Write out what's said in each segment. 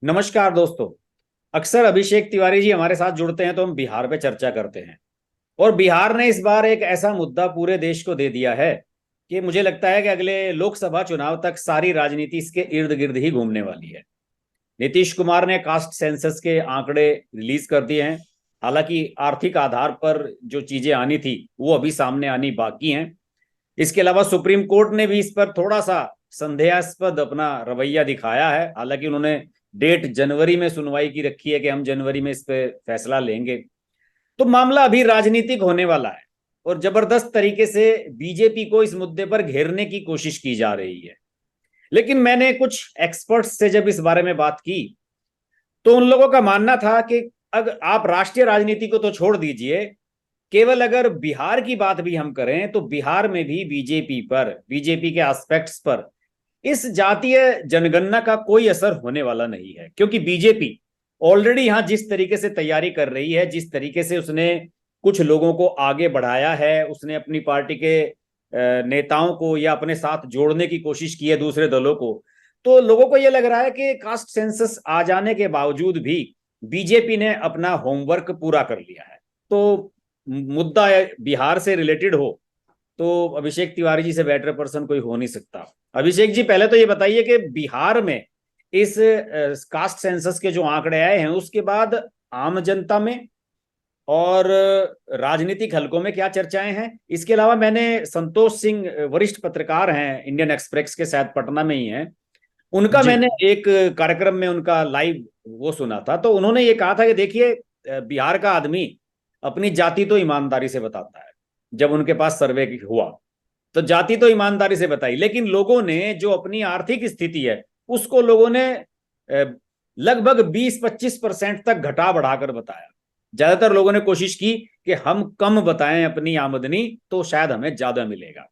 नमस्कार दोस्तों। अक्सर अभिषेक तिवारी जी हमारे साथ जुड़ते हैं तो हम बिहार पे चर्चा करते हैं। और बिहार ने इस बार एक ऐसा मुद्दा पूरे देश को दे दिया है कि मुझे लगता है कि अगले लोकसभा चुनाव तक सारी राजनीति इसके इर्द गिर्द ही घूमने वाली है। नीतीश कुमार ने कास्ट सेंसस के आंकड़े रिलीज कर दिए हैं। हालांकि आर्थिक आधार पर जो चीजें आनी थी वो अभी सामने आनी बाकी हैं। इसके अलावा सुप्रीम कोर्ट ने भी इस पर थोड़ा सा संदेहास्पद अपना रवैया दिखाया है। हालांकि उन्होंने डेट जनवरी में सुनवाई की रखी है कि हम जनवरी में इस पे फैसला लेंगे। तो मामला अभी राजनीतिक होने वाला है और जबरदस्त तरीके से बीजेपी को इस मुद्दे पर घेरने की कोशिश की जा रही है। लेकिन मैंने कुछ एक्सपर्ट्स से जब इस बारे में बात की तो उन लोगों का मानना था कि अगर आप राष्ट्रीय राजनीति को तो छोड़ दीजिए, केवल अगर बिहार की बात भी हम करें तो बिहार में भी बीजेपी के एस्पेक्ट्स पर इस जातीय जनगणना का कोई असर होने वाला नहीं है। क्योंकि बीजेपी ऑलरेडी यहां जिस तरीके से तैयारी कर रही है, जिस तरीके से उसने कुछ लोगों को आगे बढ़ाया है, उसने अपनी पार्टी के नेताओं को या अपने साथ जोड़ने की कोशिश की है दूसरे दलों को, तो लोगों को यह लग रहा है कि कास्ट सेंसस आ जाने के बावजूद भी बीजेपी ने अपना होमवर्क पूरा कर लिया है। तो मुद्दा बिहार से रिलेटेड हो तो अभिषेक तिवारी जी से बेटर पर्सन कोई हो नहीं सकता। अभिषेक जी, पहले तो ये बताइए कि बिहार में इस कास्ट सेंसस के जो आंकड़े आए हैं उसके बाद आम जनता में और राजनीतिक हलकों में क्या चर्चाएं हैं। इसके अलावा मैंने संतोष सिंह, वरिष्ठ पत्रकार हैं, इंडियन एक्सप्रेस के, शायद पटना में ही हैं, उनका जी। मैंने एक कार्यक्रम में उनका लाइव वो सुना था। तो उन्होंने ये कहा था कि देखिए, बिहार का आदमी अपनी जाति तो ईमानदारी से बताता है। जब उनके पास सर्वे हुआ तो जाति तो ईमानदारी से बताई, लेकिन लोगों ने जो अपनी आर्थिक स्थिति है उसको लोगों ने लगभग 20-25% तक घटा बढ़ाकर बताया। ज्यादातर लोगों ने कोशिश की कि हम कम बताएं अपनी आमदनी तो शायद हमें ज्यादा मिलेगा।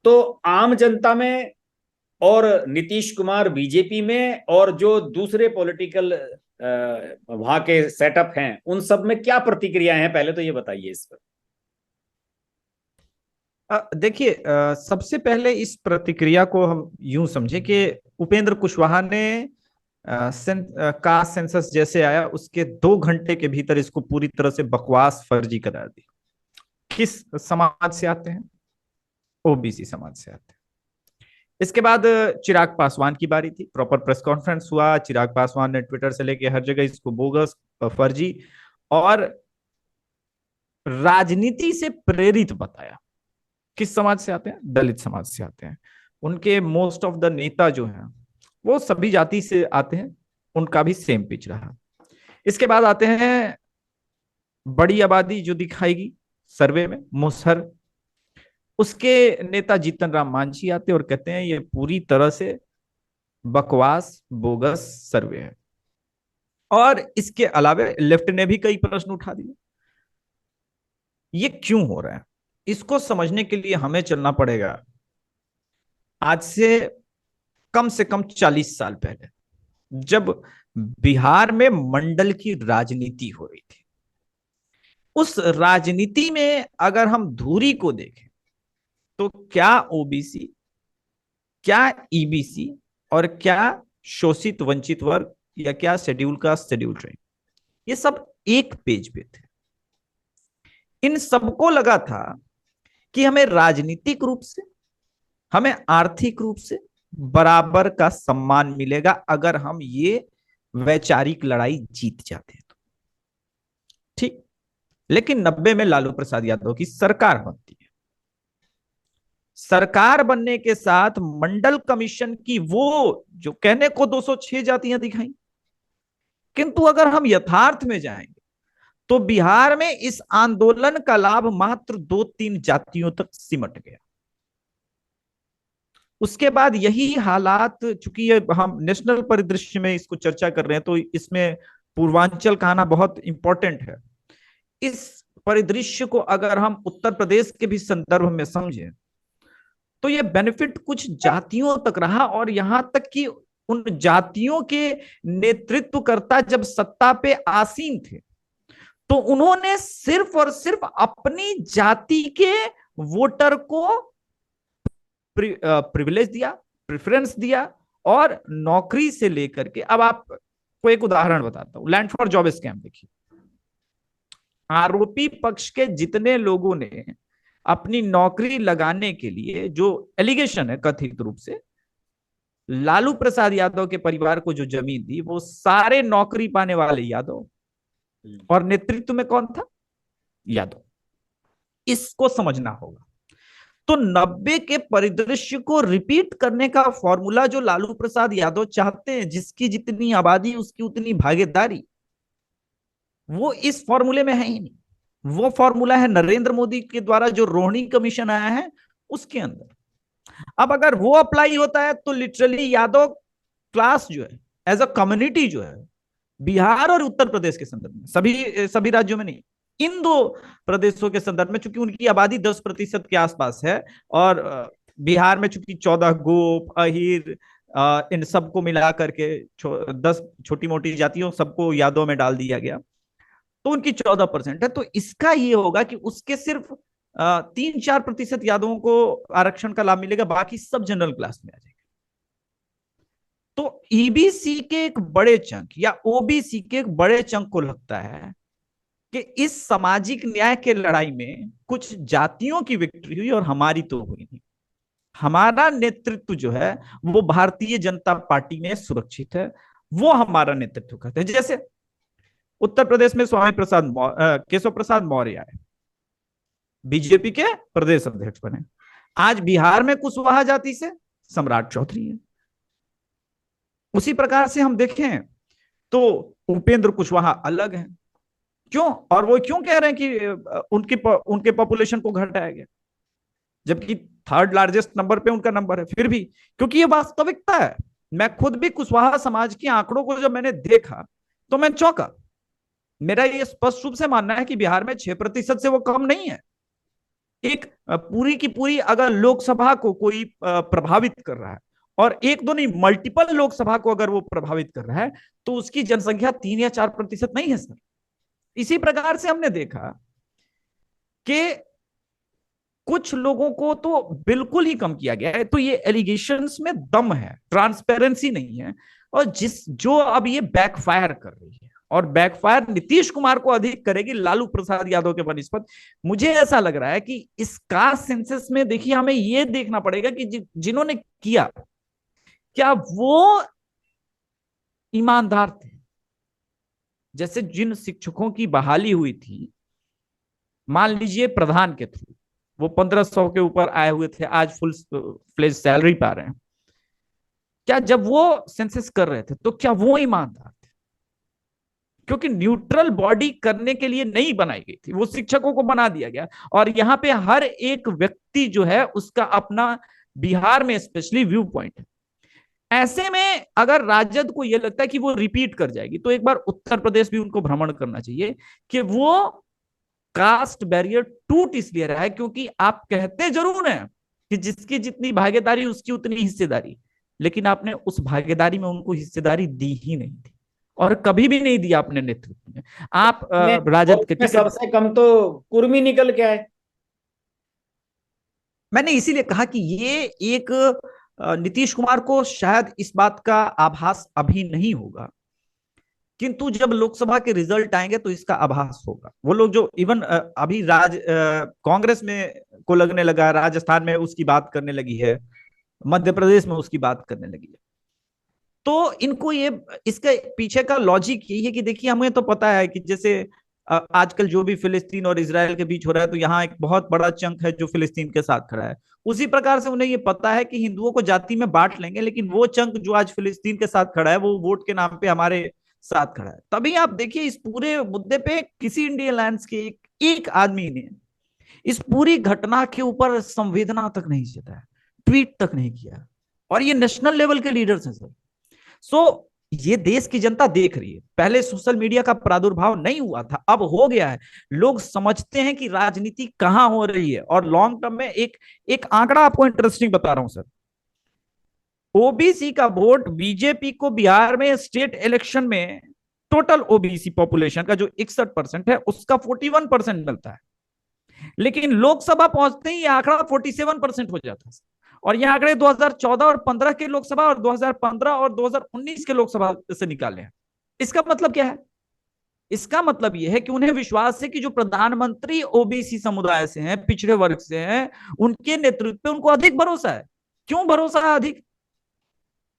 तो आम जनता में और नीतीश कुमार बीजेपी में और जो दूसरे पॉलिटिकल वहां के सेटअप हैं उन सब में क्या प्रतिक्रियाएं हैं, पहले तो ये बताइए इस पर। देखिए, सबसे पहले इस प्रतिक्रिया को हम यूं समझें कि उपेंद्र कुशवाहा ने कास्ट सेंसस जैसे आया उसके 2 घंटे के भीतर इसको पूरी तरह से बकवास फर्जी करार दी। किस समाज से आते हैं? ओबीसी समाज से आते हैं। इसके बाद चिराग पासवान की बारी थी। प्रॉपर प्रेस कॉन्फ्रेंस हुआ, चिराग पासवान ने ट्विटर से लेके हर जगह इसको बोगस, फर्जी और राजनीति से प्रेरित बताया। किस समाज से आते हैं? दलित समाज से आते हैं। उनके मोस्ट ऑफ द नेता जो हैं वो सभी जाति से आते हैं। उनका भी सेम पिच रहा। इसके बाद आते हैं बड़ी आबादी जो दिखाएगी सर्वे में, मुसहर। उसके नेता जीतन राम मांझी आते और कहते हैं ये पूरी तरह से बकवास, बोगस सर्वे है। और इसके अलावा लेफ्ट ने भी कई प्रश्न उठा दिए। ये क्यों हो रहा है? इसको समझने के लिए हमें चलना पड़ेगा आज से कम 40 साल पहले, जब बिहार में मंडल की राजनीति हो रही थी। उस राजनीति में अगर हम धुरी को देखें तो क्या ओबीसी, क्या ईबीसी और क्या शोषित वंचित वर्ग या क्या शेड्यूल कास्ट, शेड्यूल ट्राइब, ये सब एक पेज पे थे। इन सबको लगा था कि हमें राजनीतिक रूप से, हमें आर्थिक रूप से बराबर का सम्मान मिलेगा अगर हम ये वैचारिक लड़ाई जीत जाते हैं तो। ठीक। लेकिन 90 में लालू प्रसाद यादव की सरकार बनती है। सरकार बनने के साथ मंडल कमीशन की वो जो कहने को 206 जातियां दिखाई, किंतु अगर हम यथार्थ में जाएंगे तो बिहार में इस आंदोलन का लाभ मात्र 2-3 जातियों तक सिमट गया। उसके बाद यही हालात, चूंकि ये हम नेशनल परिदृश्य में इसको चर्चा कर रहे हैं तो इसमें पूर्वांचल का आना बहुत इंपॉर्टेंट है। इस परिदृश्य को अगर हम उत्तर प्रदेश के भी संदर्भ में समझें तो ये बेनिफिट कुछ जातियों तक रहा, और यहां तक कि उन जातियों के नेतृत्वकर्ता जब सत्ता पे आसीन थे तो उन्होंने सिर्फ और सिर्फ अपनी जाति के वोटर को प्रिविलेज दिया, प्रेफरेंस दिया। और नौकरी से लेकर के, अब आप को एक उदाहरण बताता हूं, लैंड फॉर जॉब स्कैम देखिए। आरोपी पक्ष के जितने लोगों ने अपनी नौकरी लगाने के लिए, जो एलिगेशन है कथित रूप से, लालू प्रसाद यादव के परिवार को जो जमीन दी, वो सारे नौकरी पाने वाले यादव, और नेतृत्व में कौन था? यादव। इसको समझना होगा। तो 90 के परिदृश्य को रिपीट करने का फॉर्मूला जो लालू प्रसाद यादव चाहते हैं, जिसकी जितनी आबादी उसकी उतनी भागीदारी, वो इस फॉर्मूले में है ही नहीं। वो फॉर्मूला है नरेंद्र मोदी के द्वारा जो रोहिणी कमीशन आया है उसके अंदर। अब अगर वो अप्लाई होता है तो लिटरली यादव क्लास जो है, एज अ कम्युनिटी जो है, बिहार और उत्तर प्रदेश के संदर्भ में, सभी सभी राज्यों में नहीं, इन दो प्रदेशों के संदर्भ में, चूंकि उनकी आबादी 10% के आसपास है, और बिहार में चूंकि 14 गोप, अहिर, इन सबको मिला करके 10 छोटी मोटी जातियों सबको यादव में डाल दिया गया, तो उनकी 14% है। तो इसका ये होगा कि उसके सिर्फ 3-4% यादवों को आरक्षण का लाभ मिलेगा, बाकी सब जनरल क्लास में आ जाएगा। तो ईबीसी के एक बड़े चंक या ओबीसी के एक बड़े चंक को लगता है कि इस सामाजिक न्याय के लड़ाई में कुछ जातियों की विक्ट्री हुई और हमारी तो हुई नहीं। हमारा नेतृत्व जो है वो भारतीय जनता पार्टी में सुरक्षित है, वो हमारा नेतृत्व करते हैं। जैसे उत्तर प्रदेश में स्वामी प्रसाद केशव प्रसाद मौर्य आए, बीजेपी के प्रदेश अध्यक्ष बने। आज बिहार में कुशवाहा जाति से सम्राट चौधरी है। उसी प्रकार से हम देखें तो उपेंद्र कुशवाहा अलग है। क्यों? और वो क्यों कह रहे हैं कि उनके पॉपुलेशन को घटाया गया, जबकि थर्ड लार्जेस्ट नंबर पे उनका नंबर है? फिर भी क्योंकि ये वास्तविकता है। मैं खुद भी कुशवाहा समाज के आंकड़ों को जब मैंने देखा तो मैं चौंका। मेरा ये स्पष्ट रूप से मानना है कि बिहार में 6% से वो कम नहीं है। एक पूरी की पूरी अगर लोकसभा को कोई प्रभावित कर रहा है, और एक दो नहीं मल्टीपल लोकसभा को अगर वो प्रभावित कर रहा है, तो उसकी जनसंख्या 3 या 4% नहीं है सर। इसी प्रकार से हमने देखा कि कुछ लोगों को तो बिल्कुल ही कम किया गया है। तो ये एलिगेशंस में दम है, ट्रांसपेरेंसी नहीं है, और जो अब ये बैकफायर कर रही है, और बैकफायर नीतीश कुमार को अधिक करेगी लालू प्रसाद यादव के बनिस्पत। मुझे ऐसा लग रहा है कि इस कास्ट सेंसस में देखिए हमें यह देखना पड़ेगा कि जिन्होंने किया, क्या वो ईमानदार थे? जैसे जिन शिक्षकों की बहाली हुई थी, मान लीजिए प्रधान के थ्रू, वो 1500 के ऊपर आए हुए थे, आज फुल फ्लेज सैलरी पा रहे हैं। क्या जब वो सेंसस कर रहे थे तो क्या वो ईमानदार थे? क्योंकि न्यूट्रल बॉडी करने के लिए नहीं बनाई गई थी, वो शिक्षकों को बना दिया गया। और यहाँ पे हर एक व्यक्ति जो है उसका अपना, बिहार में स्पेशली, व्यू पॉइंट है। ऐसे में अगर राजद को यह लगता है कि वो रिपीट कर जाएगी, तो एक बार उत्तर प्रदेश भी उनको भ्रमण करना चाहिए कि वो कास्ट बैरियर टूट इसलिए रहा है क्योंकि आप कहते जरूर हैं कि जिसकी जितनी भागीदारी उसकी उतनी हिस्सेदारी, लेकिन आपने उस भागीदारी में उनको हिस्सेदारी दी ही नहीं थी, और कभी भी नहीं दिया अपने नेतृत्व में। आप राजद के टिकट, सबसे कम तो कुर्मी निकल के आए। मैंने इसीलिए कहा कि ये एक नीतीश कुमार को शायद इस बात का आभास अभी नहीं होगा, किंतु जब लोकसभा के रिजल्ट आएंगे तो इसका आभास होगा। वो लोग जो इवन अभी कांग्रेस में को लगने लगा, राजस्थान में उसकी बात करने लगी है, मध्य प्रदेश में उसकी बात करने लगी है, तो इनको ये, इसके पीछे का लॉजिक यही है कि देखिए हमें तो पता है कि जैसे आजकल जो भी फिलिस्तीन और इजराइल के बीच हो रहा है, तो यहाँ एक बहुत बड़ा चंक है जो फिलिस्तीन के साथ खड़ा है। उसी प्रकार से उन्हें ये पता है कि हिंदुओं को जाति में बांट लेंगे, लेकिन वो चंक जो आज फिलिस्तीन के साथ खड़ा है वो वोट के नाम पे हमारे साथ खड़ा है। तभी आप देखिए इस पूरे मुद्दे पे किसी इंडियन अलायंस के एक आदमी ने इस पूरी घटना के ऊपर संवेदना तक नहीं जताया, ट्वीट तक नहीं किया, और ये नेशनल लेवल के लीडर्स हैं सर। सो ये देश की जनता देख रही है। पहले सोशल मीडिया का प्रादुर्भाव नहीं हुआ था, अब हो गया है। लोग समझते हैं कि राजनीति कहां हो रही है, और लॉन्ग टर्म में एक आंकड़ा आपको इंटरेस्टिंग बता रहा हूं सर। ओबीसी का वोट बीजेपी को बिहार में स्टेट इलेक्शन में, टोटल ओबीसी पॉपुलेशन का जो 61% है उसका 41% मिलता है, लेकिन लोकसभा पहुंचते ही आंकड़ा 47% हो जाता है। और यह आंकड़े 2014 और 15 के लोकसभा और 2015 और 2019 के लोकसभा से निकाले हैं। इसका मतलब क्या है? इसका मतलब यह है कि उन्हें विश्वास है कि जो प्रधानमंत्री ओबीसी समुदाय से हैं, पिछड़े वर्ग से हैं, उनके नेतृत्व पे उनको अधिक भरोसा है। क्यों भरोसा है अधिक?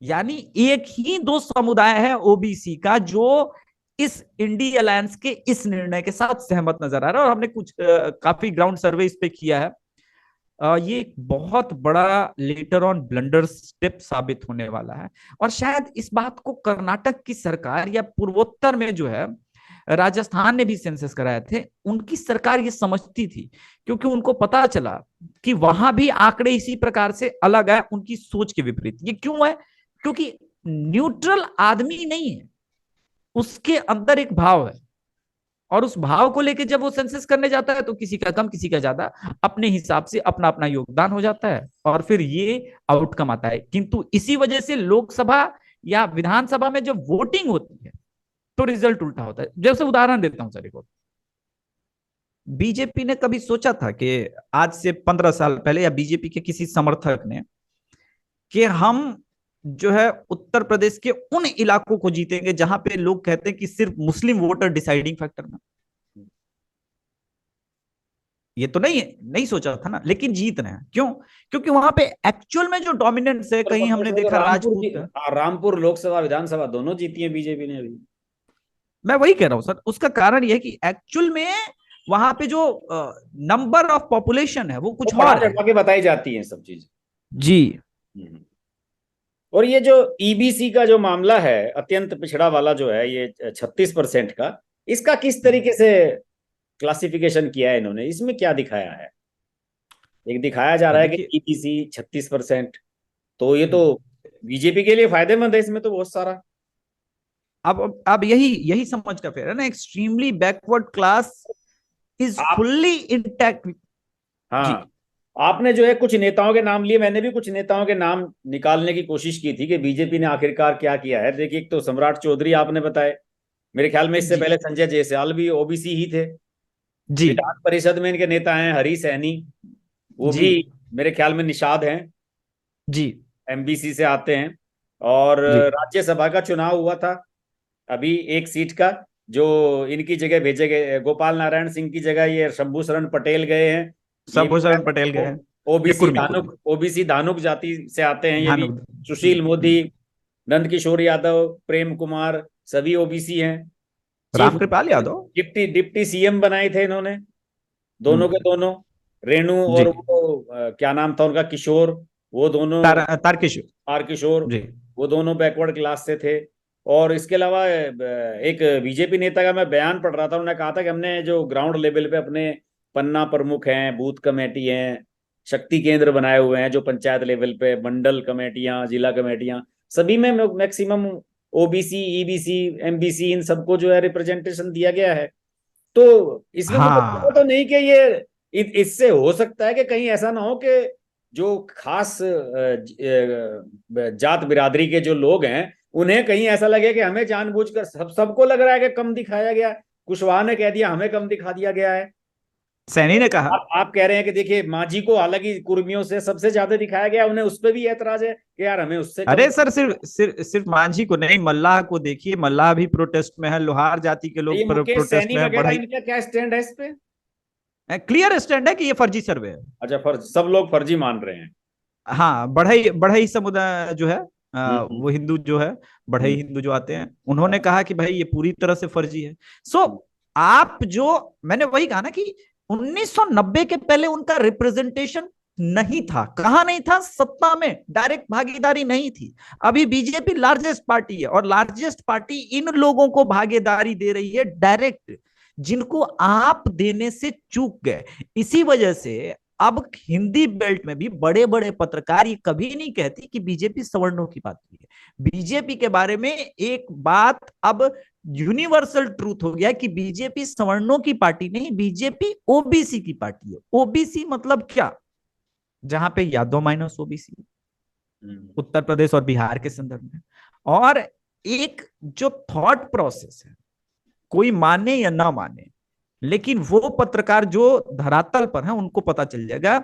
यानी एक ही दो समुदाय है ओबीसी का जो इस इंडी अलायंस के इस निर्णय के साथ सहमत नजर आ रहा है। और हमने कुछ काफी ग्राउंड सर्वे इस पे किया है। ये एक बहुत बड़ा लेटर ऑन ब्लंडर स्टेप साबित होने वाला है। और शायद इस बात को कर्नाटक की सरकार या पूर्वोत्तर में जो है, राजस्थान ने भी सेंसस कराए थे, उनकी सरकार ये समझती थी, क्योंकि उनको पता चला कि वहां भी आंकड़े इसी प्रकार से अलग है, उनकी सोच के विपरीत। ये क्यों है? क्योंकि न्यूट्रल आदमी नहीं है, उसके अंदर एक भाव है, और उस भाव को लेके जब वो सेंसस करने जाता है तो किसी का कम किसी का ज्यादा, अपने हिसाब से अपना अपना योगदान हो जाता है, और फिर ये आउटकम आता है। किंतु इसी वजह से लोकसभा या विधानसभा में जब वोटिंग होती है तो रिजल्ट उल्टा होता है। जैसे उदाहरण देता हूं सर, एक बीजेपी ने कभी सोचा था कि आज से 15 साल पहले, या बीजेपी के किसी समर्थक ने, कि हम जो है उत्तर प्रदेश के उन इलाकों को जीतेंगे जहां पे लोग कहते हैं कि सिर्फ मुस्लिम वोटर डिसाइडिंग फैक्टर ना? ये तो नहीं सोचा था ना, लेकिन जीत रहे हैं। क्यों? क्योंकि वहां पे एक्चुअल में जो डोमिनेंस है, कहीं हमने देखा रामपुर की, राजपूत है। रामपुर लोकसभा विधानसभा दोनों जीती है बीजेपी ने अभी। मैं वही कह रहा हूं सर, उसका कारण यह है कि एक्चुअल में वहां पे जो नंबर ऑफ पॉपुलेशन है वो वो कुछ बढ़ा और है। चढ़ा के बताई जाती है सब चीज। जी। हम्म। और ये जो ईबीसी का जो मामला है, अत्यंत पिछड़ा वाला जो है, ये 36% का, इसका किस तरीके से क्लासिफिकेशन किया है इन्होंने? इसमें क्या दिखाया है? एक दिखाया जा रहा है कि देखिए, ईबीसी 36%, तो ये तो बीजेपी के लिए फायदेमंद है इसमें तो बहुत सारा। अब यही यही समझ का फेर है ना, एक्सट्रीमली बैकवर्ड क्लास इज आप, फुल्ली इंटैक्ट। जी। हाँ, आपने जो है कुछ नेताओं के नाम लिए, मैंने भी कुछ नेताओं के नाम निकालने की कोशिश की थी कि बीजेपी ने आखिरकार क्या किया है। देखिए, एक तो सम्राट चौधरी आपने बताए, मेरे ख्याल में इससे जी। पहले संजय जायसवाल भी ओबीसी ही थे। जी। विधान परिषद में इनके नेता हैं हरी सैनी, वो जी। भी मेरे ख्याल में निषाद हैं, जी। एमबीसी से आते हैं। और जी। राज्यसभा का चुनाव हुआ था अभी एक सीट का, जो इनकी जगह भेजे गए, गोपाल नारायण सिंह की जगह ये शंभू शरण पटेल गए हैं। ये भी शंभूशरण पटेल गए हैं। ये ओबीसी कुर्मी कुर्मी धानुक, ओबीसी धानुक जाति से आते हैं ये भी। धानुक। सुशील मोदी, नंदकिशोर यादव, प्रेम कुमार, सभी ओबीसी हैं। Chief Ramkripal Yadav. Deputy deputy CM बनाए थे इन्होंने, दोनों के हम्म। दोनों। रेणु जी। और वो क्या नाम था उनका, किशोर, वो दोनों, तारकेश्वर। आर किशोर, जी। वो दोनों बैकवर्ड क्लास से थे। और इसके अलावा एक बीजेपी नेता का मैं बयान पढ़ रहा था, उन्होंने कहा था कि हमने जो ग्राउंड लेवल पे अपने पन्ना प्रमुख हैं, बूथ कमेटी हैं, शक्ति केंद्र बनाए हुए हैं, जो पंचायत लेवल पे मंडल कमेटियां, जिला कमेटियां, सभी में मैक्सिमम ओबीसी, ईबीसी, एमबीसी, इन सबको जो है रिप्रेजेंटेशन दिया गया है। तो इसमें मुझे पता तो हाँ। नहीं कि ये इससे हो सकता है कि कहीं ऐसा ना हो कि जो खास जात बिरादरी के जो लोग हैं, उन्हें कहीं ऐसा लगे कि हमें जानबूझकर, सबको लग रहा है कि कम दिखाया गया है। कुशवाहा ने कह दिया हमें कम दिखा दिया गया है। सैनी ने कहा। आप कह रहे हैं कि देखिए मांझी को हालांकि कुर्मियों से सबसे ज्यादा दिखाया गया, उन्हें उस पर भी ऐतराज है कि यार हमें उससे कम। अरे सर, सिर्फ मांझी को नहीं, मल्लाह को देखिए, मल्लाह भी प्रोटेस्ट में है, लोहार जाति के ये लोग मुकेश प्रोटेस्ट सैनी में है, वगैरह, बढ़ई। इनका क्या स्टैंड है इस पे? क्लियर स्टैंड है कि ये फर्जी सर्वे है। अच्छा, फर्ज, सब लोग फर्जी मान रहे हैं। हाँ, बढ़ई बढ़ई समुदाय जो है, हम्म। वो हिंदू जो है, बढ़ई हम्म। हिंदू जो आते हैं, उन्होंने कहा कि भाई ये पूरी तरह से फर्जी है। सो हम्म। आप जो, मैंने वही कहा ना कि 1990 के पहले उनका रिप्रेजेंटेशन नहीं था। कहा नहीं था? सत्ता में डायरेक्ट भागीदारी नहीं थी। अभी बीजेपी लार्जेस्ट पार्टी है, और लार्जेस्ट पार्टी इन लोगों को भागीदारी दे रही है डायरेक्ट, जिनको आप देने से चूक गए। इसी वजह से अब हिंदी बेल्ट में भी बड़े बड़े पत्रकार ये कभी नहीं कहती कि बीजेपी सवर्णों की पार्टी है। बीजेपी के बारे में एक बात अब यूनिवर्सल ट्रूथ हो गया कि बीजेपी सवर्णों की पार्टी नहीं, बीजेपी ओबीसी की पार्टी है। ओबीसी मतलब क्या? जहां पे यादव माइनस ओबीसी, हम्म। उत्तर प्रदेश और बिहार के संदर्भ में। और एक जो थॉट प्रोसेस है, कोई माने या ना माने, लेकिन वो पत्रकार जो धरातल पर है उनको पता चल जाएगा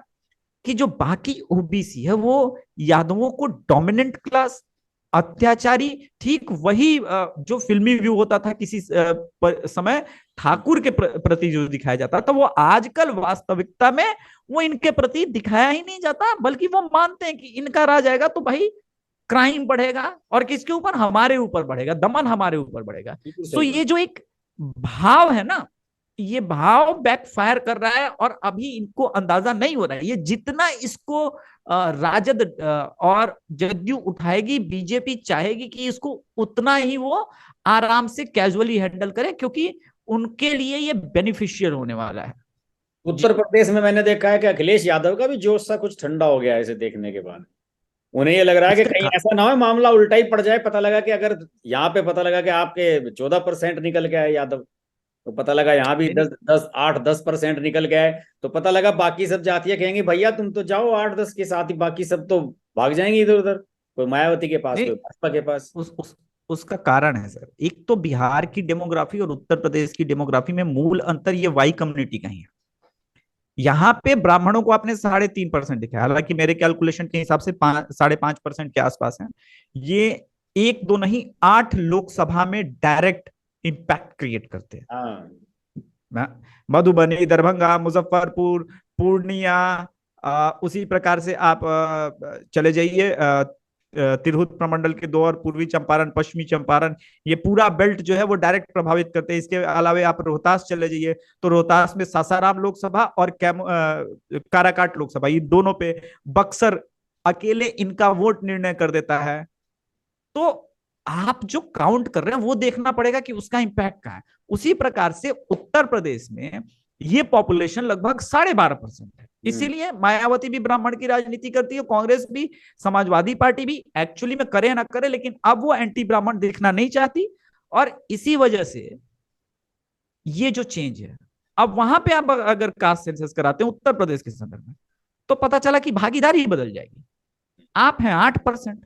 कि जो बाकी ओबीसी है वो यादवों को डोमिनेंट क्लास, अत्याचारी ठीक वही जो फिल्मी व्यू होता था किसी समय ठाकुर के प्रति जो दिखाया जाता था, वो आजकल वास्तविकता में वो इनके प्रति दिखाया ही नहीं जाता, बल्कि वो मानते हैं कि इनका राज आएगा तो भाई क्राइम बढ़ेगा, और किसके ऊपर? हमारे ऊपर बढ़ेगा, दमन हमारे ऊपर बढ़ेगा। बिल्कुल सो सही बात। ये जो एक भाव है ना, ये भाव बैकफायर कर रहा है, और अभी इनको अंदाजा नहीं हो रहा है। ये जितना इसको राजद और जदयू उठाएगी, बीजेपी चाहेगी कि इसको उतना ही वो आराम से कैजुअली हैंडल करे, क्योंकि उनके लिए ये बेनिफिशियल होने वाला है। उत्तर प्रदेश में मैंने देखा है कि अखिलेश यादव का भी जोश सा कुछ ठंडा हो गया है इसे देखने के बाद। उन्हें ये लग रहा है कि कहीं इसका ऐसा ना हो मामला उल्टा ही पड़ जाए, पता लगा कि अगर यहाँ पे पता लगा कि आपके 14% निकल के आए यादव, तो पता लगा यहाँ भी नहीं नहीं, 10 8 10% निकल के आए, तो पता लगा बाकी सब जातियां कहेंगी भैया तुम तो जाओ 8 10 के साथ ही, बाकी सब तो भाग जाएंगे इधर उधर, कोई मायावती के पास, नहीं, कोई भाजपा के पास। उसका कारण है सर, एक तो बिहार की डेमोग्राफी और उत्तर प्रदेश की डेमोग्राफी में मूल अंतर ये वाई कम्युनिटी का ही है। यहाँ पे ब्राह्मणों को आपने 3.5% दिखा, हालांकि मेरे कैलकुलेशन के हिसाब से 5.5% के आसपास है। ये एक दो नहीं, 8 लोकसभा में डायरेक्ट इम्पैक्ट क्रिएट करते हैं। हाँ। मधुबनी, दरभंगा, मुजफ्फरपुर, पूर्णिया, उसी प्रकार से आप चले जाइए तिरहुत प्रमंडल के 2, और पूर्वी चंपारण, पश्चिमी चंपारण, ये पूरा बेल्ट जो है वो डायरेक्ट प्रभावित करते हैं। इसके अलावे आप रोहतास चले जाइए तो रोहतास में सासाराम लोकसभा और काराकाट लोकसभा, ये दोनों पे बक्सर अकेले इनका वोट निर्णय कर देता है। तो आप जो काउंट कर रहे हैं वो देखना पड़ेगा कि उसका इंपैक्ट क्या है। उसी प्रकार से उत्तर प्रदेश में ये पॉपुलेशन लगभग 12.5% है, इसीलिए मायावती भी ब्राह्मण की राजनीति करती है, कांग्रेस भी, समाजवादी पार्टी भी, एक्चुअली में करे ना करे, लेकिन अब वो एंटी ब्राह्मण देखना नहीं चाहती। और इसी वजह से ये जो चेंज है, अब वहां पे आप अगर कास्ट सेंसस कराते हैं उत्तर प्रदेश के संदर्भ में, तो पता चला कि भागीदारी ही बदल जाएगी। आप हैं 8%,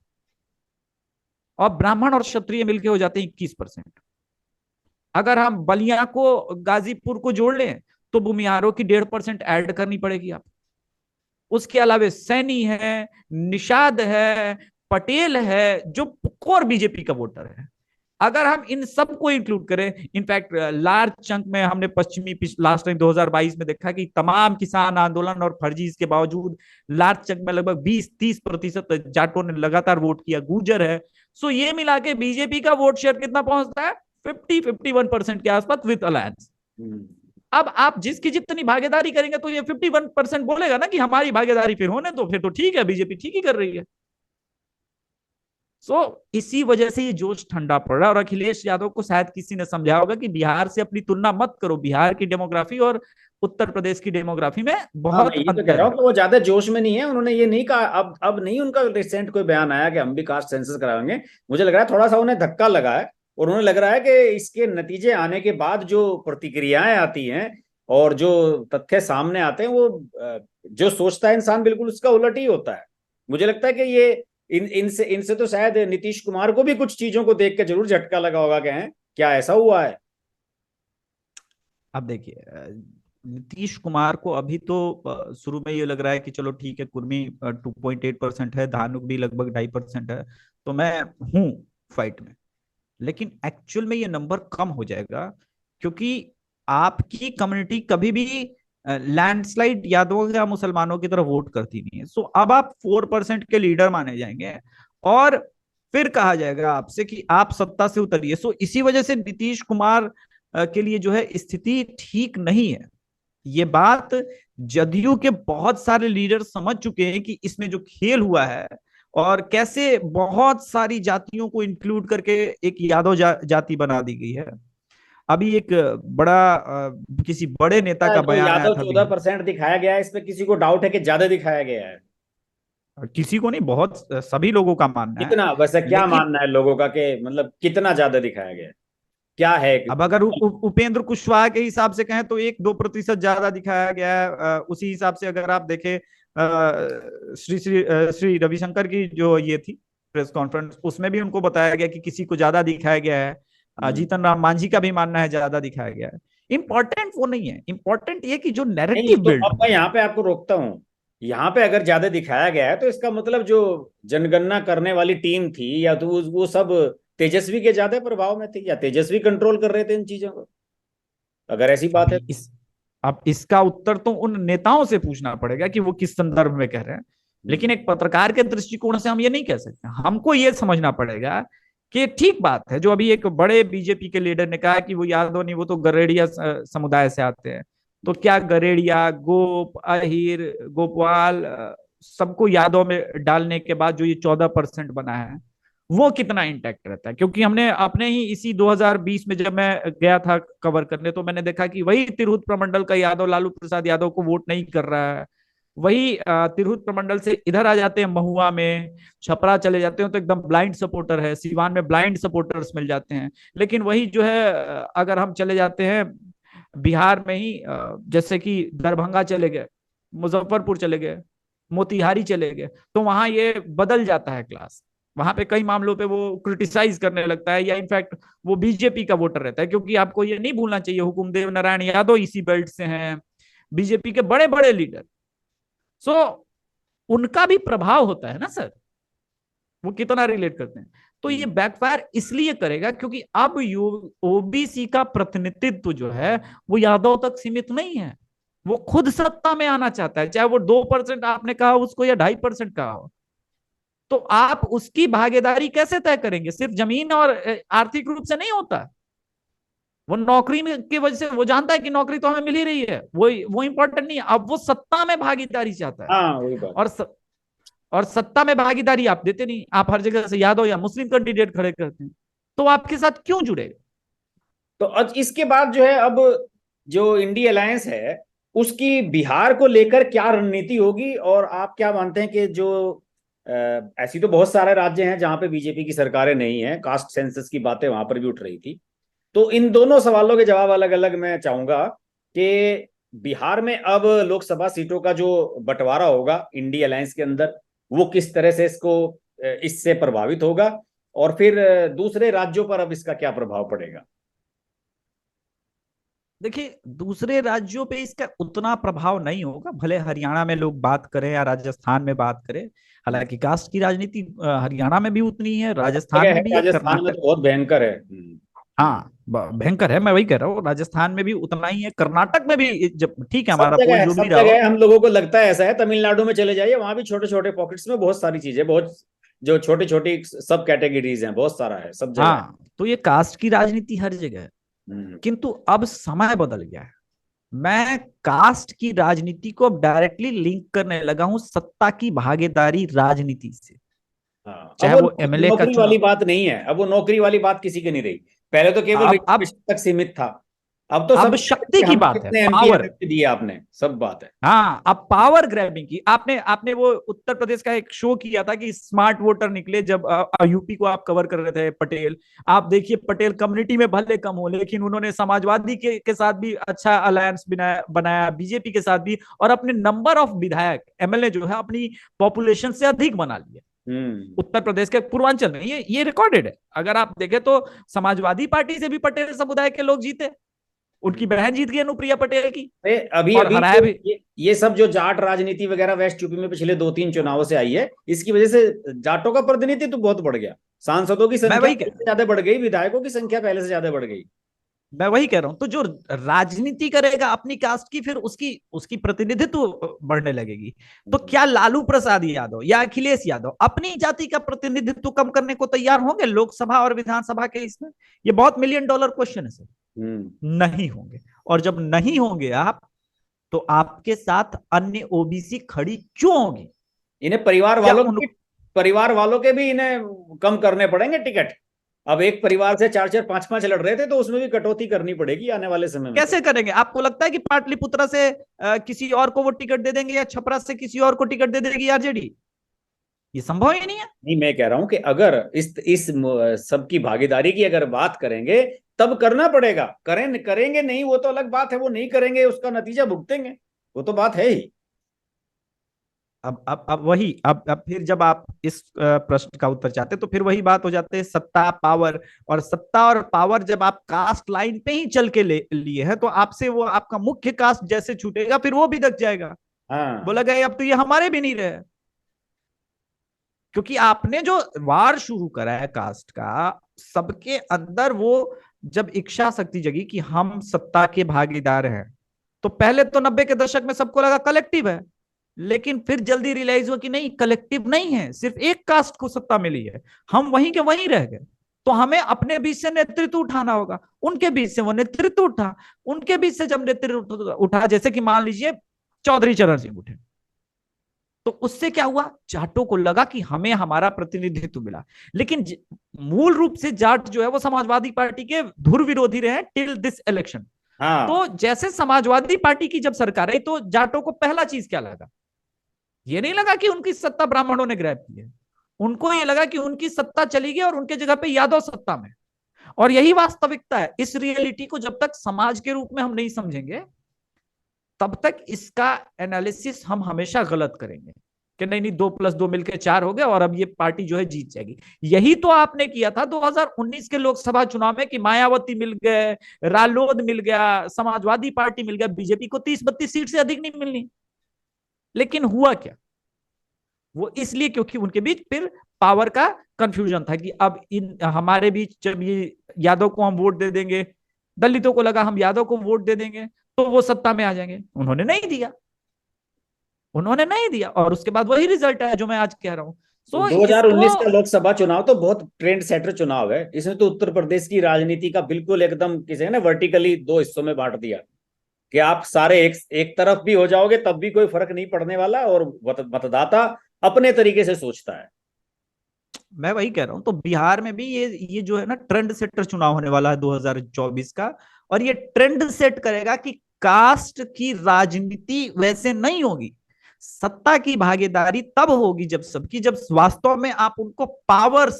और ब्राह्मण और क्षत्रिय मिलके हो जाते हैं 21%। अगर हम बलिया को, गाजीपुर को जोड़ लें, तो बुमियारों की 1.5% ऐड करनी पड़ेगी आप। उसके अलावे सैनी है, निषाद है, पटेल है, जो कोर बीजेपी का वोटर है। अगर हम इन सबको इंक्लूड करें, इनफैक्ट लार्ज चंक में हमने पश्चिमी लास्ट टाइम 2022 में देखा कि तमाम किसान आंदोलन और फर्जी के बावजूद लार्ज चंक में लगभग 20-30% जाटों ने लगातार वोट किया, गुर्जर है। सो ये मिला के बीजेपी का वोट शेयर कितना पहुंचता है? 50-51% के आसपास विद अलायंस। अब आप जिसकी जितनी भागीदारी करेंगे तो ये 51% बोलेगा ना कि हमारी भागीदारी फिर होने, तो फिर तो ठीक है, बीजेपी ठीक ही कर रही है। इसी वजह से ये जोश ठंडा पड़ रहा है, और अखिलेश यादव को शायद किसी ने समझाया होगा कि बिहार से अपनी तुलना मत करो, बिहार की डेमोग्राफी और उत्तर प्रदेश की डेमोग्राफी में हाँ, मैं बहुत ये तो कह अंतर रहा हूँ है। कि वो ज्यादा जोश में नहीं है, उन्होंने ये नहीं कहा, अब नहीं उनका रिसेंट कोई बयान आया कि हम भी कास्ट सेंसस कराएंगे। मुझे लग रहा है थोड़ा सा उन्हें धक्का लगा है, और उन्हें लग रहा है कि इसके नतीजे आने के बाद जो प्रतिक्रियाएं आती हैं और जो तथ्य सामने आते हैं, वो जो सोचता है इंसान बिल्कुल उसका उलट ही होता है। मुझे लगता है कि ये इनसे इनसे तो शायद नीतीश कुमार को भी कुछ चीजों को देख के जरूर झटका लगा होगा कि हैं क्या ऐसा हुआ है। अब देखिए, नीतीश कुमार को अभी तो शुरू में ये लग रहा है कि चलो ठीक है, कुर्मी 2.8% है, धानुक भी लगभग 2.5% है, तो मैं हूं फाइट में। लेकिन एक्चुअल में ये नंबर कम हो जाएगा, क्योंकि आपकी कम्युनिटी कभी भी लैंडस्लाइड यादवों या मुसलमानों की तरफ वोट करती नहीं है। सो अब आप 4% के लीडर माने जाएंगे, और फिर कहा जाएगा आपसे कि आप सत्ता से उतरिए। सो इसी वजह से नीतीश कुमार के लिए जो है स्थिति ठीक नहीं है। ये बात जदयू के बहुत सारे लीडर समझ चुके हैं कि इसमें जो खेल हुआ है, और कैसे बहुत सारी जातियों को इंक्लूड करके एक यादव जाति बना दी गई है। अभी एक बड़ा किसी बड़े नेता का जो बयान आया यादव था चौदह बिहार। परसेंट दिखाया गया है, इस पे किसी को डाउट है कि ज्यादा दिखाया गया है? किसी को नहीं, बहुत सभी लोगों का मानना है। कितना वैसे क्या लेकिन मानना है लोगों का कि मतलब कितना ज्यादा दिखाया गया है? क्या है? अब अगर उपेंद्र कुशवाहा के हिसाब से कहें तो 1-2% ज्यादा दिखाया गया है। उसी हिसाब से अगर आप देखें, श्री रविशंकर की जो ये थी प्रेस कॉन्फ्रेंस, उसमें भी उनको बताया गया कि किसी को ज्यादा दिखाया गया है। जीतन राम मांझी का भी मानना है ज्यादा दिखाया गया है। इंपॉर्टेंट वो नहीं है, इंपॉर्टेंट ये कि जो नहीं, नैरेटिव तो बिल्ड अब हुआ मैं है। यहाँ पे आपको रोकता हूँ। यहाँ पे अगर ज्यादा दिखाया गया है तो इसका मतलब जो जनगणना करने वाली टीम थी, या तो वो सब तेजस्वी के ज्यादा प्रभाव में थी, या तेजस्वी कंट्रोल कर रहे थे इन चीजों को, अगर ऐसी बात है। अभी इस अब इसका उत्तर तो उन नेताओं से पूछना पड़ेगा कि वो किस संदर्भ में कह रहे हैं। हम्म। लेकिन एक पत्रकार के दृष्टिकोण से हम ये नहीं कह सकते, हमको ये समझना पड़ेगा कि ठीक बात है जो अभी एक बड़े बीजेपी के लीडर ने कहा कि वो यादव नहीं, वो तो गरेड़िया समुदाय से आते हैं। तो क्या गरेड़िया, गोप, अहिर, गोपाल सबको यादव में डालने के बाद जो ये 14% बना है वो कितना इंटैक्ट रहता है? क्योंकि हमने अपने ही इसी 2020 में जब मैं गया था कवर करने, तो मैंने देखा कि वही तिरहुत प्रमंडल का यादव लालू प्रसाद यादव को वोट नहीं कर रहा है। वही तिरहुत प्रमंडल से इधर आ जाते हैं, महुआ में, छपरा चले जाते हैं तो एकदम ब्लाइंड सपोर्टर है, सिवान में ब्लाइंड सपोर्टर्स मिल जाते हैं। लेकिन वही जो है अगर हम चले जाते हैं बिहार में ही, जैसे कि दरभंगा चले गए, मुजफ्फरपुर चले गए, मोतिहारी चले गए, तो वहां ये बदल जाता है क्लास। वहां पे कई मामलों पे वो क्रिटिसाइज करने लगता है, या इनफैक्ट वो बीजेपी का वोटर रहता है। क्योंकि आपको ये नहीं भूलना चाहिए, हुकुमदेव नारायण यादव इसी बेल्ट से हैं, बीजेपी के बड़े बड़े लीडर। सो उनका भी प्रभाव होता है ना सर, वो कितना रिलेट करते हैं। तो ये हम्म। बैकफायर इसलिए करेगा क्योंकि अब ओबीसी का प्रतिनिधित्व जो है वो यादव तक सीमित नहीं है। वो खुद सत्ता में आना चाहता है, चाहे वो 2% आपने कहा उसको या 2.5% कहा हो। तो आप उसकी भागीदारी कैसे तय करेंगे? सिर्फ जमीन और आर्थिक रूप से नहीं होता। वो नौकरी में की वजह से वो जानता है कि नौकरी तो हमें मिल ही रही है, वो इंपॉर्टेंट नहीं है। अब वो सत्ता में भागीदारी चाहता है। हाँ, वही बात। और और सत्ता में भागीदारी आप देते नहीं, आप हर जगह से यादव या मुस्लिम कैंडिडेट खड़े करते हैं। तो आपके साथ क्यों जुड़ेगा? तो आज इसके बाद जो है, अब जो इंडी अलायंस है उसकी बिहार को लेकर क्या रणनीति होगी, और आप क्या मानते हैं कि जो ऐसी तो बहुत सारे राज्य हैं जहां पे बीजेपी की सरकारें नहीं है, कास्ट सेंसस की बातें वहां पर भी उठ रही थी। तो इन दोनों सवालों के जवाब अलग अलग मैं चाहूंगा कि बिहार में अब लोकसभा सीटों का जो बंटवारा होगा इंडी अलायंस के अंदर, वो किस तरह से इससे प्रभावित होगा, और फिर दूसरे राज्यों पर अब इसका क्या प्रभाव पड़ेगा। देखिए, दूसरे राज्यों पे इसका उतना प्रभाव नहीं होगा, भले हरियाणा में लोग बात करें या राजस्थान में बात करें। हालांकि कास्ट की राजनीति हरियाणा में भी उतनी है, राजस्थान जगह है, में भी है, राजस्थान में कर्नाटक। तो बहुत भयंकर है। हाँ, भयंकर है, मैं वही कह रहा हूँ, राजस्थान में भी उतना ही है, कर्नाटक में भी। जब ठीक है, सब हमारा जगह पोल है, जो भी सब रहा जगह हो। है। हम लोगों को लगता है ऐसा है, तमिलनाडु में चले जाइए, वहां भी छोटे छोटे पॉकेट्स में बहुत सारी चीजें, बहुत जो छोटी छोटी सब कैटेगरीज हैं, बहुत सारा है, सब जगह है। हाँ, तो ये कास्ट की राजनीति हर जगह है। हम्म। किंतु अब समय बदल गया है। मैं कास्ट की राजनीति को अब डायरेक्टली लिंक करने लगा हूं सत्ता की भागीदारी राजनीति से। हाँ, अब चाहे वो वो एमएलए का नौकरी वाली चुनाव। बात नहीं है, अब वो नौकरी वाली बात किसी की नहीं रही। पहले तो केवल अब रिजर्वेशन तक सीमित था। अब तो अब सब शक्ति की हमें बात है, कितने एमपी पावर। एमएलए दिए आपने, सब बात है। हाँ, अब पावर ग्रैबिंग की आपने आपने वो उत्तर प्रदेश का एक शो किया था कि स्मार्ट वोटर निकले, जब यूपी को आप कवर कर रहे थे, पटेल। आप देखिए, पटेल कम्युनिटी में भले कम हो, लेकिन उन्होंने समाजवादी के साथ भी अच्छा अलायंस बनाया, बीजेपी के साथ भी, और अपने नंबर ऑफ विधायक एमएलए जो है अपनी पॉपुलेशन से अधिक बना लिए। हम्म। उत्तर प्रदेश के पूर्वांचल में ये रिकॉर्डेड है। अगर आप देखें तो समाजवादी पार्टी से भी पटेल समुदाय के लोग जीते। उनकी बहन जीत गई अनुप्रिया पटेल की, अरे अभी और अभी हराया तो भी। ये सब जो जाट राजनीति वगैरह वेस्ट यूपी में पिछले 2-3 चुनावों से आई है, इसकी वजह से जाटों का प्रतिनिधित्व तो बहुत बढ़ गया। सांसदों की मैं संख्या वही कह पहले से ज्यादा बढ़ गई, विधायकों की संख्या पहले से ज्यादा बढ़ गई। मैं वही कह रहा हूं, तो जो राजनीति करेगा अपनी कास्ट की, फिर उसकी उसकी प्रतिनिधित्व बढ़ने लगेगी। तो क्या लालू प्रसाद यादव या अखिलेश यादव अपनी जाति का प्रतिनिधित्व कम करने को तैयार होंगे लोकसभा और विधानसभा के इसमें? ये बहुत मिलियन डॉलर क्वेश्चन है सर। हम्म। नहीं होंगे। और जब नहीं होंगे आप, तो आपके साथ अन्य ओबीसी खड़ी क्यों होगी? इन्हें क्या उन परिवार वालों के भी इन्हें कम करने पड़ेंगे टिकट। अब एक परिवार से 4-4 5-5 लड़ रहे थे, तो उसमें भी कटौती करनी पड़ेगी आने वाले समय में तो। कैसे करेंगे? आपको लगता है कि पाटलिपुत्रा से किसी और को वो टिकट दे देंगे, या छपरा से किसी और को टिकट दे देगी आरजेडी? ये संभव ही नहीं है। नहीं, मैं कह रहा हूं कि अगर इस सबकी भागीदारी की अगर बात करेंगे, तब करना पड़ेगा। करेंगे नहीं, वो तो अलग बात है, वो नहीं करेंगे उसका नतीजा भुगतेंगे, वो तो बात है ही। अब वही, अब फिर जब आप इस प्रश्न का उत्तर चाहते, तो फिर वही बात हो जाते है सत्ता पावर। और सत्ता और पावर जब आप कास्ट लाइन पे ही चल के लिए है, तो आपसे वो आपका मुख्य कास्ट जैसे छूटेगा, फिर वो भी दक जाएगा। हाँ बोला गया अब तो ये हमारे भी नहीं रहे, क्योंकि आपने जो वार शुरू करा है कास्ट का, सबके अंदर वो जब इच्छा शक्ति जगी कि हम सत्ता के भागीदार हैं, तो पहले तो 90 के दशक में सबको लगा कलेक्टिव है, लेकिन फिर जल्दी रियलाइज हुआ कि नहीं, कलेक्टिव नहीं है, सिर्फ एक कास्ट को सत्ता मिली है, हम वहीं के वहीं रह गए। तो हमें अपने बीच से नेतृत्व उठाना होगा। उनके बीच से वो नेतृत्व उठा, उनके बीच से जब नेतृत्व उठा, जैसे कि मान लीजिए चौधरी चरण सिंह उठे, तो उससे क्या हुआ, जाटों को लगा कि हमें हमारा प्रतिनिधित्व मिला। लेकिन मूल रूप से जाट जो है वो समाजवादी पार्टी के धुर विरोधी रहे टिल दिस इलेक्शन। हाँ तो जैसे समाजवादी पार्टी की जब सरकार आई, तो जाटों को पहला चीज क्या लगा, ये नहीं लगा कि उनकी सत्ता ब्राह्मणों ने ग्रैब की है, उनको ये लगा कि उनकी सत्ता चली गई और उनके जगह पे यादव सत्ता में। और यही वास्तविकता है। इस रियलिटी को जब तक समाज के रूप में हम नहीं समझेंगे, तब तक इसका एनालिसिस हम हमेशा गलत करेंगे कि नहीं नहीं, 2+2 मिलकर 4 हो गए और अब ये पार्टी जो है जीत जाएगी। यही तो आपने किया था 2019 के लोकसभा चुनाव में कि मायावती मिल गए, रालोद मिल गया, समाजवादी पार्टी मिल गया, बीजेपी को 30-32 सीट से अधिक नहीं मिलनी। लेकिन हुआ क्या, वो इसलिए क्योंकि उनके बीच फिर पावर का कंफ्यूजन था कि अब इन हमारे बीच जब ये यादव को हम वोट दे देंगे, दलितों को लगा हम यादव को वोट दे देंगे तो वो सत्ता में आ जाएंगे, उन्होंने नहीं दिया, उन्होंने नहीं दिया, और उसके बाद वही रिजल्ट है जो मैं आज कह रहा हूं। तो सो इसको 2019 का लोकसभा चुनाव तो बहुत ट्रेंड सेटर चुनाव है। इसमें तो उत्तर प्रदेश की राजनीति का बिल्कुल एकदम किसी ने वर्टिकली दो हिस्सों में बांट दिया कि आप सारे एक एक तरफ भी हो जाओगे तब भी कोई फर्क नहीं पड़ने वाला, और मतदाता अपने तरीके से सोचता है। मैं वही कह रहा हूं, तो बिहार में भी ये जो है ना ट्रेंड सेटर चुनाव होने वाला है 2024 का, और ये ट्रेंड सेट करेगा कि कास्ट की राजनीति वैसे नहीं होगी, सत्ता की भागीदारी तब होगी जब सबकी, जब वास्तव में आप उनको पावर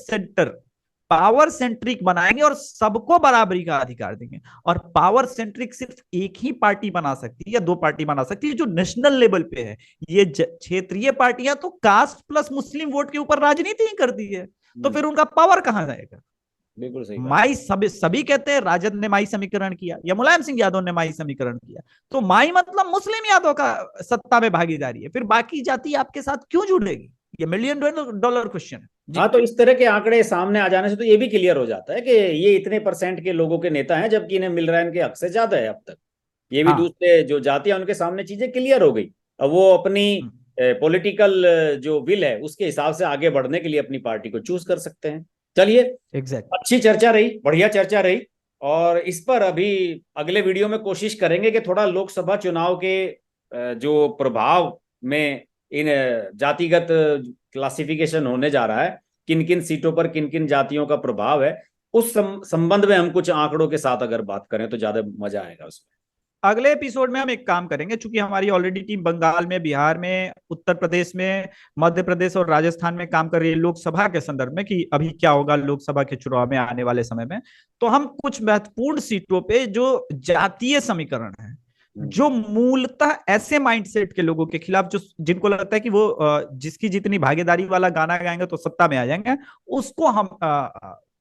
सेंट्रिक बनाएंगे और सबको बराबरी का अधिकार देंगे। और पावर सेंट्रिक सिर्फ एक ही पार्टी बना सकती है या दो पार्टी बना सकती है जो नेशनल लेवल पे है। ये क्षेत्रीय पार्टियां तो कास्ट प्लस मुस्लिम वोट के ऊपर राजनीति ही करती है, तो फिर उनका पावर कहां जाएगा। बिल्कुल सही बात। माई सभी कहते हैं राजद ने माई समीकरण किया या मुलायम सिंह यादव ने माई समीकरण किया, तो माई मतलब मुस्लिम यादव का सत्ता में भागीदारी है, फिर बाकी जाति आपके साथ क्यों जुड़ेगी, ये मिलियन डॉलर क्वेश्चन है जी। हाँ, तो इस तरह के आंकड़े सामने आ जाने से तो ये भी क्लियर हो जाता है कि ये इतने परसेंट के लोगों के नेता हैं, जबकि इन्हें मिल रहा है इनके हक से ज्यादा है अब तक। ये भी हाँ। दूसरे जो जातियां उनके सामने चीजें क्लियर हो गई। अब वो अपनी पॉलिटिकल जो विल है उसके हिसाब से आगे बढ़ने के लिए अपनी पार्टी को चूज कर सकते हैं। चलिए, एग्जैक्ट। अच्छी चर्चा रही, बढ़िया चर्चा रही। और इस पर अभी अगले वीडियो में कोशिश करेंगे कि थोड़ा लोकसभा चुनाव के जो प्रभाव में इन जातिगत क्लासिफिकेशन होने जा रहा है, किन किन सीटों पर किन किन जातियों का प्रभाव है, उस संबंध में हम कुछ आंकड़ों के साथ अगर बात करें तो ज्यादा मजा आएगा उसमें। अगले एपिसोड में हम एक काम करेंगे, चूंकि हमारी ऑलरेडी टीम बंगाल में, बिहार में, उत्तर प्रदेश में, मध्य प्रदेश और राजस्थान में काम कर रही है लोकसभा के संदर्भ में कि अभी क्या होगा लोकसभा के चुनाव में आने वाले समय में, तो हम कुछ महत्वपूर्ण सीटों पे जो जातीय समीकरण है, जो मूलतः ऐसे माइंडसेट के लोगों के खिलाफ जो जिनको लगता है कि वो जिसकी जितनी भागीदारी वाला गाना गाएंगे तो सत्ता में आ जाएंगे, उसको हम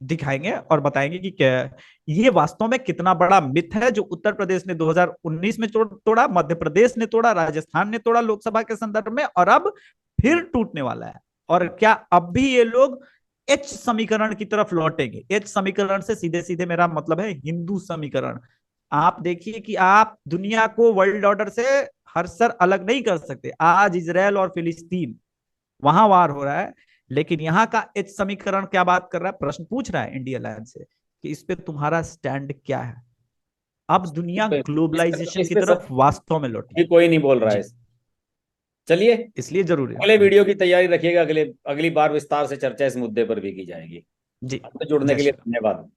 दिखाएंगे और बताएंगे कि क्या ये वास्तव में कितना बड़ा मिथ है जो उत्तर प्रदेश ने 2019 में तोड़ा, मध्य प्रदेश ने तोड़ा, राजस्थान ने तोड़ा लोकसभा के संदर्भ में, और अब फिर टूटने वाला है। और क्या अब भी ये लोग एच समीकरण की तरफ लौटेंगे? एच समीकरण से सीधे सीधे मेरा मतलब है हिंदू समीकरण। आप देखिए कि आप दुनिया को वर्ल्ड ऑर्डर से हर सर अलग नहीं कर सकते। आज इजराइल और फिलिस्तीन वहां वार हो रहा है, लेकिन यहाँ का एच समीकरण क्या बात कर रहा है, प्रश्न पूछ रहा है इंडिया अलायंस से कि इस पे तुम्हारा स्टैंड क्या है। अब दुनिया ग्लोबलाइजेशन इस की पे तरफ वास्तव में लौटी भी कोई नहीं बोल रहा है। जी। चलिए, इसलिए जरूरी है अगले वीडियो की तैयारी रखिएगा। अगली बार विस्तार से चर्चा इस मुद्दे पर भी की जाएगी। जी। आपसे जुड़ने जय के लिए श्री राम। धन्यवाद।